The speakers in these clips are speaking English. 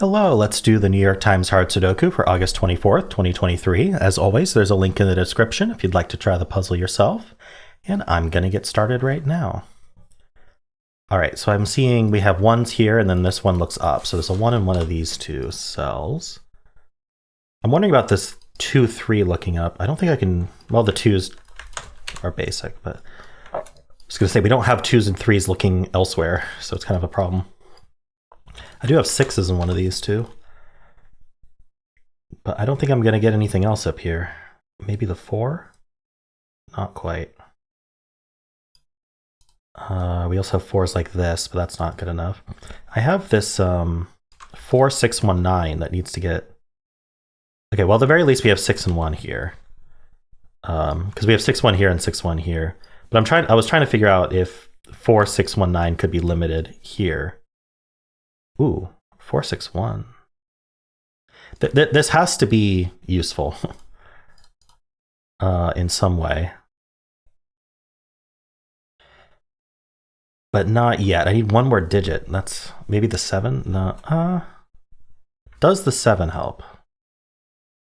Hello, let's do the New York Times Hard Sudoku for August 24th, 2023. As always, there's a link in the description if you'd like to try the puzzle yourself. And I'm going to get started right now. All right, so I'm seeing we have ones here, and then this one looks up. So there's a 1 in one of these two cells. I'm wondering about this 2, 3 looking up. I don't think I can, well, the 2s are basic, but I was going to say we don't have 2s and 3s looking elsewhere, so it's kind of a problem. I do have 6s in one of these too, but I don't think I'm going to get anything else up here. Maybe the 4? Not quite. We also have 4s like this, but that's not good enough. I have this 4, 6, 1, 9 that needs to get... Okay, well, at the very least we have 6 and 1 here. Because we have 6, 1 here and 6, 1 here. But I was trying to figure out if 4, 6, 1, 9 could be limited here. Ooh, 4, 6, 1. This has to be useful in some way. But not yet. I need one more digit. That's maybe the 7? No. Does the 7 help?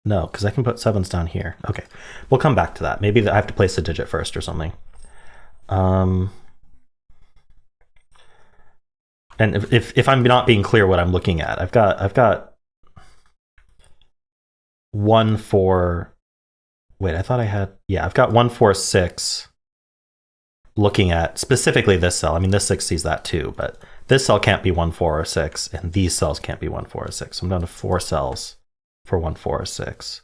No, because I can put 7s down here. Okay, we'll come back to that. Maybe I have to place a digit first or something. And if I'm not being clear what I'm looking at, I've got 1, 4. Wait, I thought I had, yeah, I've got 1, 4, 6 looking at specifically this cell. I mean, this 6 sees that too, but this cell can't be 1, 4, or 6, and these cells can't be 1, 4, or 6. So I'm down to 4 cells for 1, 4, or 6.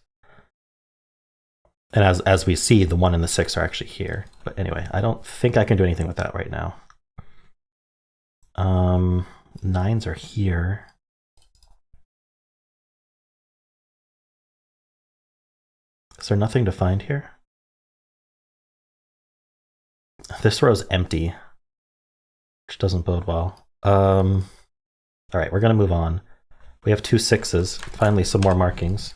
And as we see, the 1 and the 6 are actually here. But anyway, I don't think I can do anything with that right now. 9s are here. Is there nothing to find here? This row is empty, which doesn't bode well. All right, we're gonna move on. We have 2 6s. Finally, some more markings.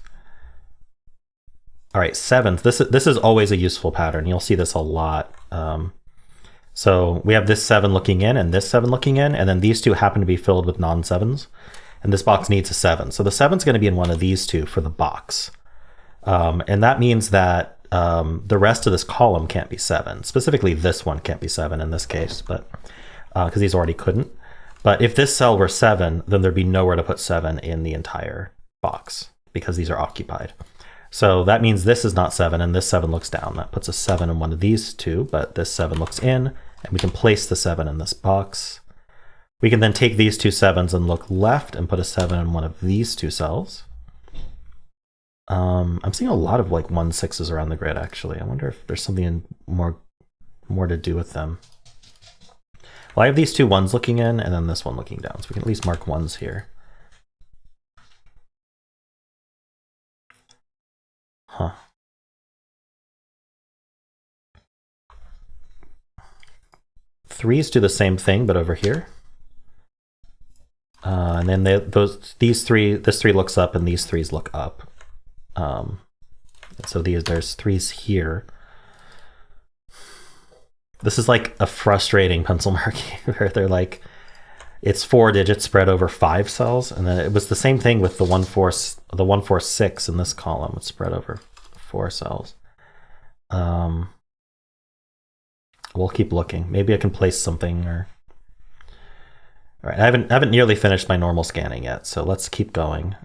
All right, 7th. This is always a useful pattern. You'll see this a lot. So we have this 7 looking in and this 7 looking in, and then these two happen to be filled with non-7s, and this box needs a 7. So the 7's going to be in one of these two for the box. And that means that the rest of this column can't be 7. Specifically, this one can't be 7 in this case, but because these already couldn't. But if this cell were 7, then there'd be nowhere to put 7 in the entire box because these are occupied. So that means this is not 7, and this 7 looks down. That puts a 7 in one of these two, but this 7 looks in, and we can place the 7 in this box. We can then take these two 7s and look left and put a 7 in one of these two cells. I'm seeing a lot of like 1 6s around the grid, actually. I wonder if there's something more to do with them. Well, I have these two 1s looking in, and then this one looking down, so we can at least mark 1s here. Huh. Threes do the same thing, but over here. And then this 3 looks up, and these 3s look up. So there's 3s here. This is like a frustrating pencil marking where they're like, it's 4 digits spread over 5 cells, and then it was the same thing with the 1, 4, 6 in this column. It's spread over 4 cells. We'll keep looking. Maybe I can place something or... All right, I haven't nearly finished my normal scanning yet, so let's keep going.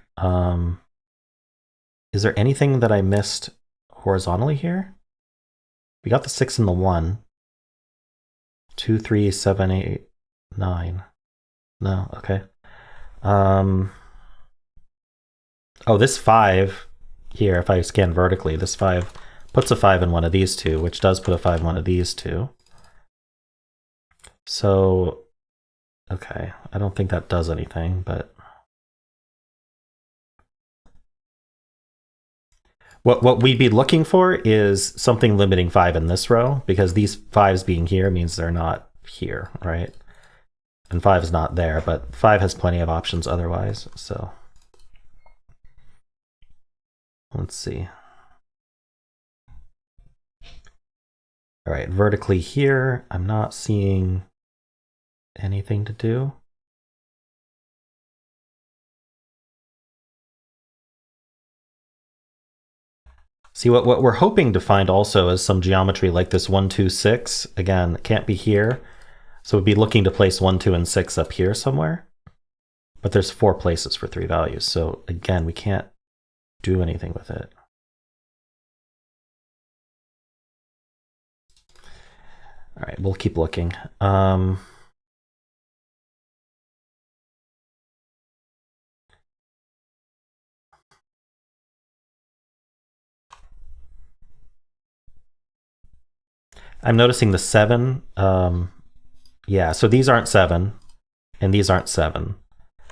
Is there anything that I missed horizontally here? We got the 6 and the 1. 2, 3, 7, 8, 9. No, okay. Oh, this 5 here, if I scan vertically, this 5 puts a 5 in one of these two, which does put a 5 in one of these two. So, okay, I don't think that does anything, but... What we'd be looking for is something limiting 5 in this row, because these 5s being here means they're not here, right? And 5 is not there, but 5 has plenty of options otherwise, so... Let's see. All right, vertically here, I'm not seeing anything to do. See, what we're hoping to find also is some geometry like this 1, 2, 6. Again, it can't be here. So we'd be looking to place 1, 2, and 6 up here somewhere. But there's 4 places for 3 values. So again, we can't do anything with it. All right, we'll keep looking. I'm noticing the 7. Yeah, so these aren't 7, and these aren't 7.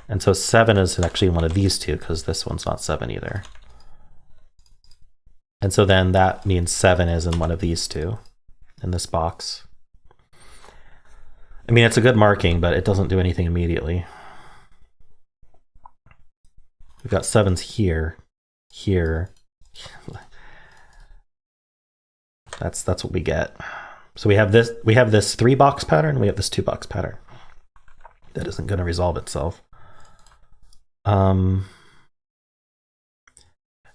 And so 7 is actually one of these two, because this one's not 7 either. And so then that means 7 is in one of these two, in this box. I mean, it's a good marking, but it doesn't do anything immediately. We've got 7s here, here. That's what we get. So we have this 3-box pattern, we have this 2-box pattern. That isn't going to resolve itself. So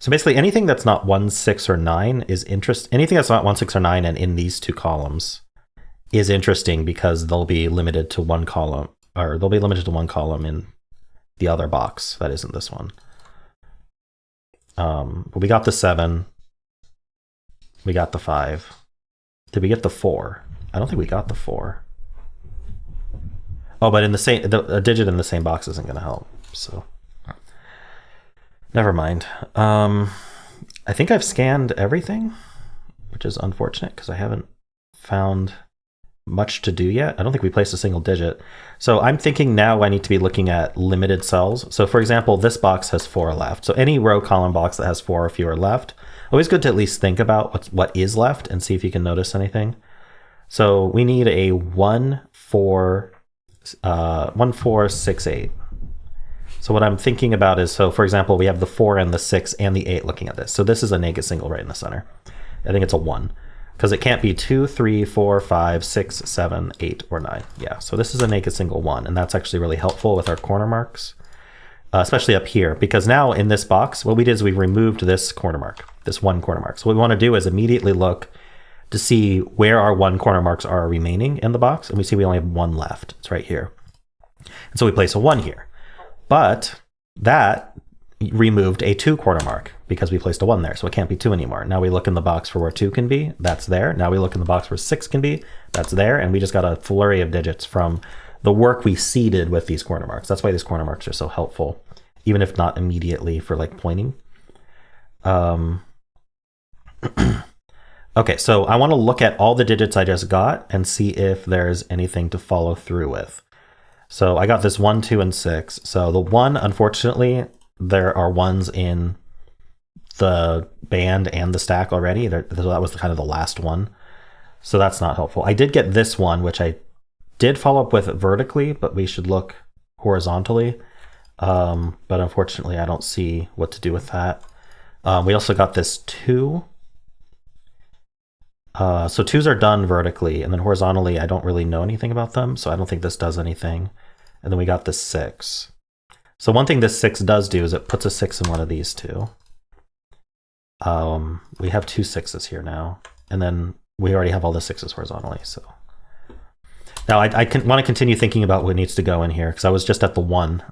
basically anything that's not 1, 6, or 9 is anything that's not 1, 6, or 9 and in these 2 columns is interesting because they'll be limited to one column, or they'll be limited to one column in the other box that isn't this one. But we got the 7. We got the 5. Did we get the 4? I don't think we got the 4. Oh, but in the same, a digit in the same box isn't going to help. So never mind. I think I've scanned everything, which is unfortunate because I haven't found much to do yet. I don't think we placed a single digit. So I'm thinking now I need to be looking at limited cells. So for example, this box has 4 left. So any row column box that has 4 or fewer left, always good to at least think about what is left and see if you can notice anything. So we need a 1, 4, 1, 4, 6, 8. So what I'm thinking about is, so for example, we have the 4 and the 6 and the 8 looking at this. So this is a naked single right in the center. I think it's a 1 because it can't be 2, 3, 4, 5, 6, 7, 8, or 9. Yeah, so this is a naked single 1, and that's actually really helpful with our corner marks, especially up here, because now in this box, what we did is we removed this corner mark, this 1 corner mark. So what we want to do is immediately look to see where our 1 corner marks are remaining in the box, and we see we only have 1 left. It's right here. And so we place a 1 here. But that removed a 2 corner mark because we placed a 1 there, so it can't be 2 anymore. Now we look in the box for where 2 can be, that's there. Now we look in the box where 6 can be, that's there, and we just got a flurry of digits from the work we seeded with these corner marks. That's why these corner marks are so helpful, even if not immediately for like pointing. Okay, so I want to look at all the digits I just got and see if there's anything to follow through with. So I got this 1, 2, and 6. So the 1, unfortunately, there are 1s in the band and the stack already. That was kind of the last one. So that's not helpful. I did get this 1, which I did follow up with vertically, but we should look horizontally. But unfortunately, I don't see what to do with that. We also got this 2. So 2s are done vertically, and then horizontally, I don't really know anything about them, so I don't think this does anything. And then we got this 6. So one thing this 6 does do is it puts a 6 in one of these two. We have 2 6s here now, and then we already have all the 6s horizontally. So now I want to continue thinking about what needs to go in here, because I was just at the 1.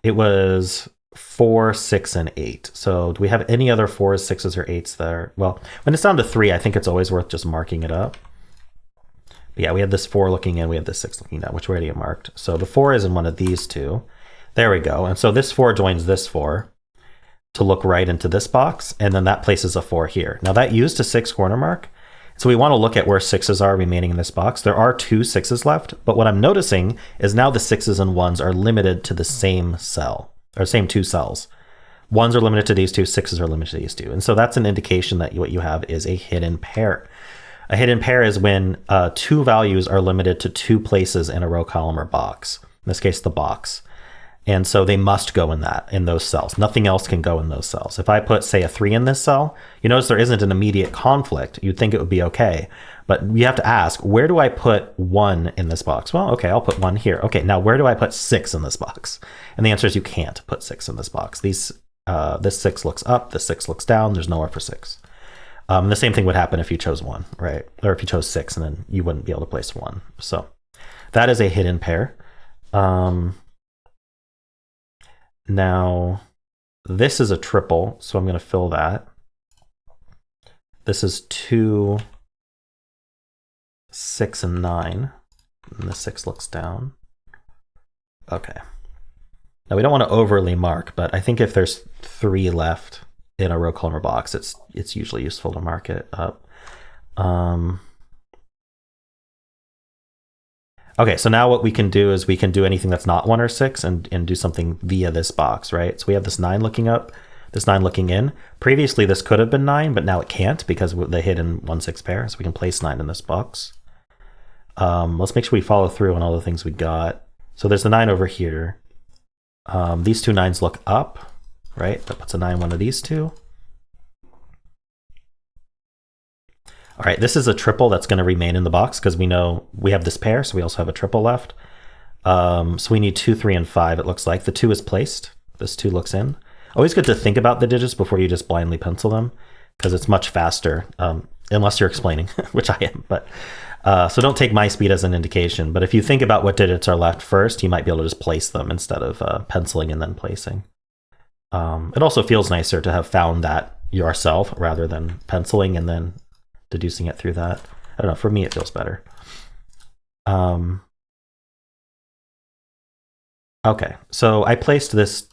It was 4, 6, and 8. So do we have any other 4s, 6s, or 8s there? Well, when it's down to 3, I think it's always worth just marking it up. But yeah, we have this 4 looking in, we have this 6 looking out, which we already have marked. So the 4 is in one of these two. There we go. And so this 4 joins this 4 to look right into this box, and then that places a 4 here. Now that used a 6 corner mark, so we want to look at where 6s are remaining in this box. There are 2 6s left, but what I'm noticing is now the 6s and 1s are limited to the same cell, or same 2 cells. 1s are limited to these 2, 6s are limited to these 2. And so that's an indication that what you have is a hidden pair. A hidden pair is when 2 values are limited to 2 places in a row, column, or box. In this case, the box. And so they must go in those cells. Nothing else can go in those cells. If I put, say, a 3 in this cell, you notice there isn't an immediate conflict. You'd think it would be okay. But you have to ask, where do I put 1 in this box? Well, okay, I'll put 1 here. Okay, now where do I put 6 in this box? And the answer is you can't put 6 in this box. These This 6 looks up, this 6 looks down, there's nowhere for 6. The same thing would happen if you chose 1, right? Or if you chose 6, and then you wouldn't be able to place 1. So that is a hidden pair. Now, this is a triple, so I'm going to fill that. This is 2, 6, and 9. And the 6 looks down. Okay. Now, we don't want to overly mark, but I think if there's 3 left in a row column or box, it's usually useful to mark it up. Okay, so now what we can do is we can do anything that's not 1 or 6 and do something via this box, right? So we have this 9 looking up, this 9 looking in. Previously, this could have been 9, but now it can't because they hid in 1-6 pair, so we can place 9 in this box. Let's make sure we follow through on all the things we got. So there's the 9 over here. These 2 9s look up, right? That puts a 9 one of these 2. All right, this is a triple that's going to remain in the box because we know we have this pair, so we also have a triple left. So we need 2, 3, and 5, it looks like. The 2 is placed. This 2 looks in. Always good to think about the digits before you just blindly pencil them because it's much faster, unless you're explaining, which I am. But so don't take my speed as an indication. But if you think about what digits are left first, you might be able to just place them instead of penciling and then placing. It also feels nicer to have found that yourself rather than penciling and then deducing it through that. I don't know, for me it feels better. Okay, so I placed this,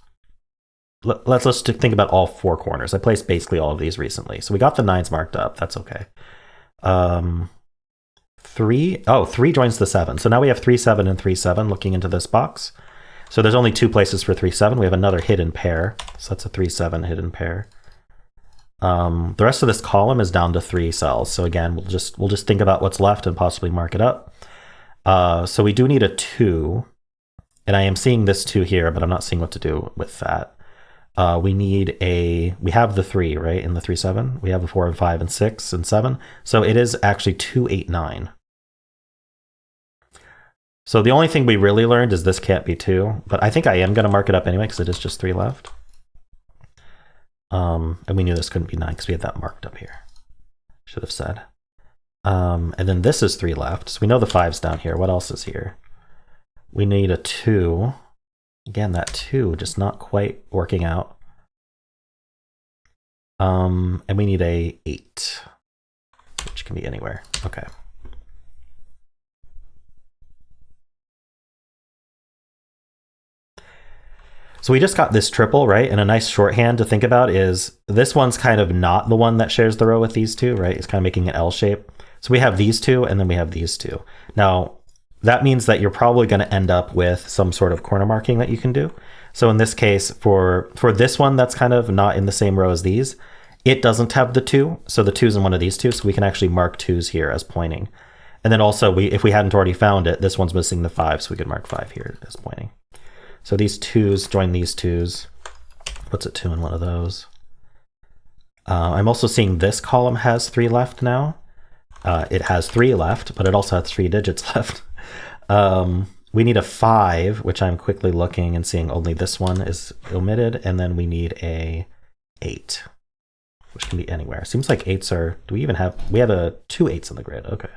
let's just think about all 4 corners. I placed basically all of these recently. So we got the 9s marked up, that's okay. 3 joins the 7. So now we have 3, 7, and 3, 7 looking into this box. So there's only 2 places for 3, 7. We have another hidden pair. So that's a 3, 7 hidden pair. The rest of this column is down to 3 cells. So again, we'll just think about what's left and possibly mark it up. So we do need a 2, and I am seeing this 2 here, but I'm not seeing what to do with that. We have the 3, right, in the 3, 7. We have the 4 and 5 and 6 and 7. So it is actually 2, 8, 9. So the only thing we really learned is this can't be 2, but I think I am going to mark it up anyway because it is just 3 left. And we knew this couldn't be 9 because we had that marked up here. Should have said. And then this is 3 left. So we know the 5's down here. What else is here? We need a 2. Again, that 2 just not quite working out. And we need a 8, which can be anywhere. Okay. So we just got this triple, right? And a nice shorthand to think about is this one's kind of not the one that shares the row with these 2, right? It's kind of making an L shape. So we have these 2, and then we have these 2. Now, that means that you're probably going to end up with some sort of corner marking that you can do. So in this case, for this one that's kind of not in the same row as these, it doesn't have the 2. So the 2's in one of these 2, so we can actually mark 2's here as pointing. And then also, if we hadn't already found it, this one's missing the 5, so we could mark 5 here as pointing. So these 2's join these 2's, puts a 2 in one of those. I'm also seeing this column has 3 left now. It has 3 left, but it also has 3 digits left. We need a 5, which I'm quickly looking and seeing only this one is omitted, and then we need a 8, which can be anywhere. Seems like 8's are, we have 2 8's in the grid, okay.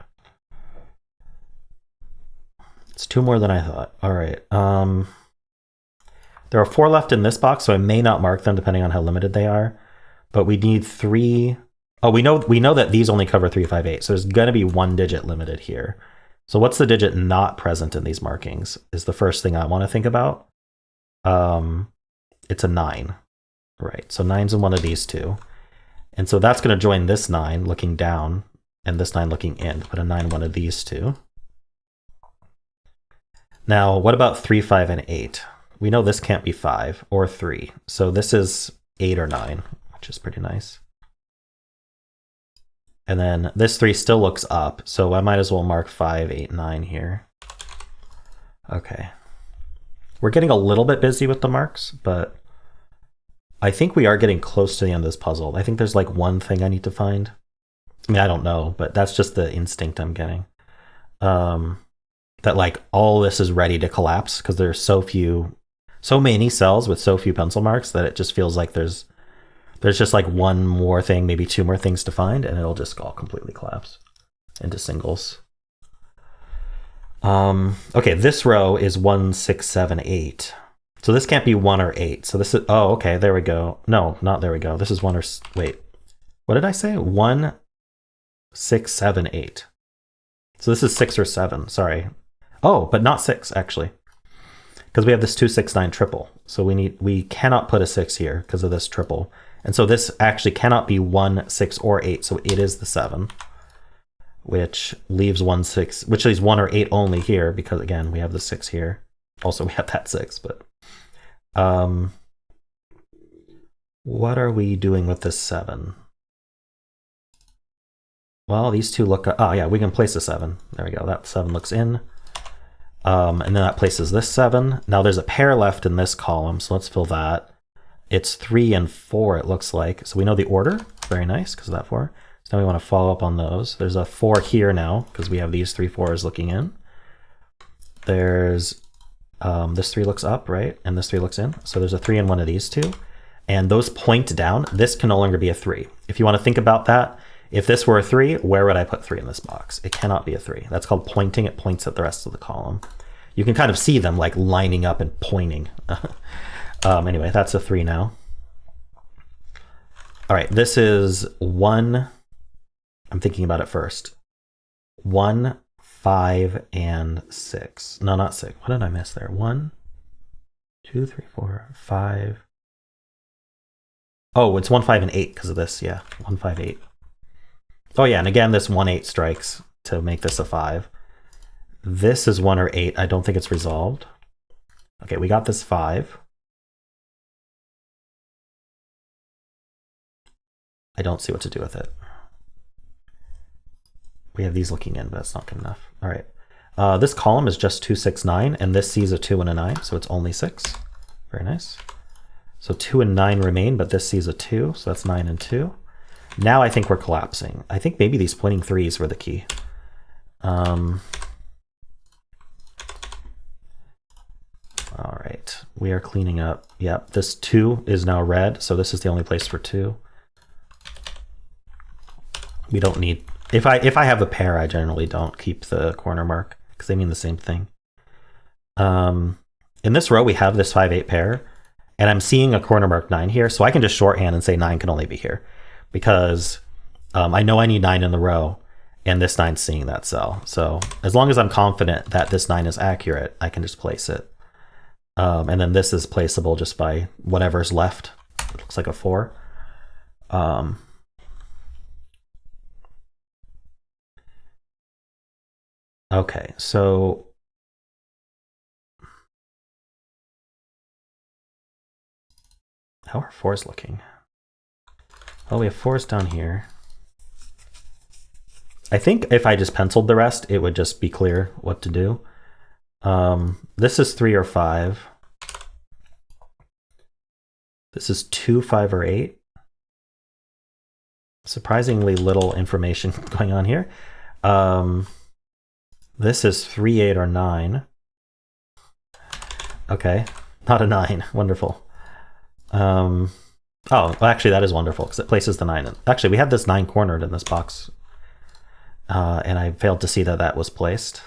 It's 2 more than I thought, all right. There are 4 left in this box, so I may not mark them depending on how limited they are. But we need 3. Oh, we know that these only cover 3, 5, 8. So there's going to be 1 digit limited here. So what's the digit not present in these markings is the first thing I want to think about. It's a 9, right? So 9's in one of these 2. And so that's going to join this 9 looking down and this 9 looking in. Put a 9 in one of these 2. Now, what about 3, 5, and 8? We know this can't be 5 or 3. So this is 8 or 9, which is pretty nice. And then this 3 still looks up, so I might as well mark 5, 8, 9 here. Okay. We're getting a little bit busy with the marks, but I think we are getting close to the end of this puzzle. I think there's like one thing I need to find. I mean, I don't know, but that's just the instinct I'm getting. That like all this is ready to collapse because there's so few so many cells with so few pencil marks that it just feels like there's just like one more thing, maybe two more things to find, and it'll just all completely collapse into singles. Okay, this row is 1, 6, 7, 8. So this can't be 1 or 8. So this is, oh, okay, there we go. No, not there we go. This is 1 or, wait, what did I say? 1, 6, 7, 8. So this is 6 or 7, sorry. Oh, but not 6, actually. Because we have this 2, 6, 9 triple. So we cannot put a 6 here because of this triple. And so this actually cannot be 1, 6, or 8. So it is the 7, which leaves 1, 6, which leaves 1 or 8 only here because, again, we have the 6 here. Also, we have that 6, but what are we doing with this 7? Well, these two look, oh yeah, we can place a 7. There we go, that 7 looks in. And then that places this 7. Now there's a pair left in this column, so let's fill that. It's 3 and 4, it looks like. So we know the order, very nice, because of that 4. So now we want to follow up on those. There's a 4 here now, because we have these 3 4s looking in. There's this 3 looks up, right? And this 3 looks in. So there's a 3 in one of these two. And those point down. This can no longer be a 3. If you want to think about that, if this were a 3, where would I put 3 in this box? It cannot be a 3. That's called pointing. It points at the rest of the column. You can kind of see them like lining up and pointing. Anyway, that's a 3 now. All right, this is 1. I'm thinking about it first. 1, 5, and 6. No, not 6. What did I miss there? 1, 2, 3, 4, 5. Oh, it's 1, 5, and 8 because of this. Yeah, 1, 5, 8. Oh yeah, and again, this 1, 8 strikes to make this a 5. This is 1 or 8. I don't think it's resolved. Okay, we got this 5. I don't see what to do with it. We have these looking in, but that's not good enough. All right. This column is just 2, 6, 9, and this sees a 2 and a 9, so it's only 6. Very nice. So 2 and 9 remain, but this sees a 2, so that's 9 and 2. Now I think we're collapsing. I think maybe these pointing 3s were the key. All right, we are cleaning up. Yep, this 2 is now red, so this is the only place for 2. We don't need, if I have a pair, I generally don't keep the corner mark because they mean the same thing. In this row, we have this 5, 8 pair, and I'm seeing a corner mark 9 here, so I can just shorthand and say 9 can only be here because I know I need 9 in the row, and this 9's seeing that cell. So as long as I'm confident that this 9 is accurate, I can just place it. And then this is placeable just by whatever's left. It looks like a 4. Okay, so how are 4s looking? Oh, we have 4s down here. I think if I just penciled the rest, it would just be clear what to do. This is 3 or 5. This is 2, 5, or 8. Surprisingly little information going on here. This is 3, 8, or 9. Okay, not a 9. Wonderful. Oh, well, actually, that is wonderful because it places the 9 in. Actually, we have this 9 cornered in this box, and I failed to see that that was placed.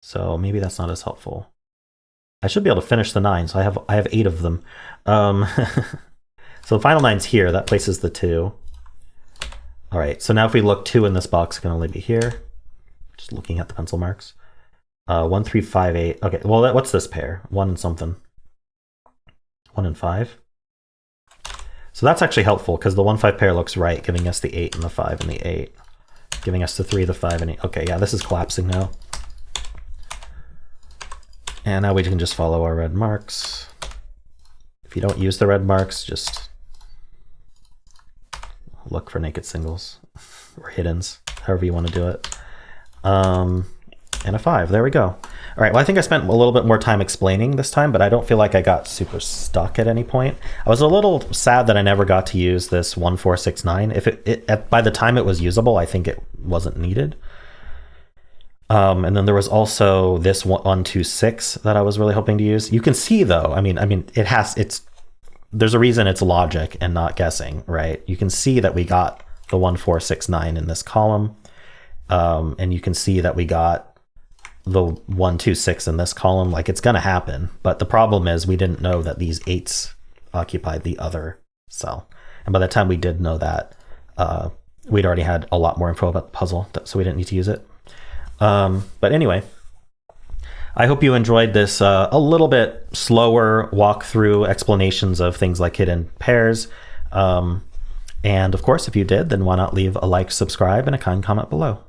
So maybe that's not as helpful. I should be able to finish the 9, so I have 8 of them. So the final 9's here. That places the 2. All right, so now if we look, 2 in this box, it can only be here. Just looking at the pencil marks. 1, 3, 5, 8. Okay, well, what's this pair? 1 and something. 1 and 5. So that's actually helpful because the 1, 5 pair looks right, giving us the 8 and the 5 and the 8. Giving us the 3, the 5, and 8. Okay, yeah, this is collapsing now. And now we can just follow our red marks. If you don't use the red marks, just look for naked singles or hiddens, however you want to do it. And a 5. There we go. All right, well, I think I spent a little bit more time explaining this time, but I don't feel like I got super stuck at any point. I was a little sad that I never got to use this 1, 4, 6, 9. If by the time it was usable, I think it wasn't needed. And then there was also this 126 that I was really hoping to use. You can see though, I mean, there's a reason it's logic and not guessing, right? You can see that we got the 1469 in this column. And you can see that we got the 126 in this column. Like, it's going to happen. But the problem is we didn't know that these 8s occupied the other cell. And by the time we did know that, we'd already had a lot more info about the puzzle, so we didn't need to use it. But anyway, I hope you enjoyed this a little bit slower walkthrough explanations of things like hidden pairs. And of course, if you did, then why not leave a like, subscribe, and a kind comment below.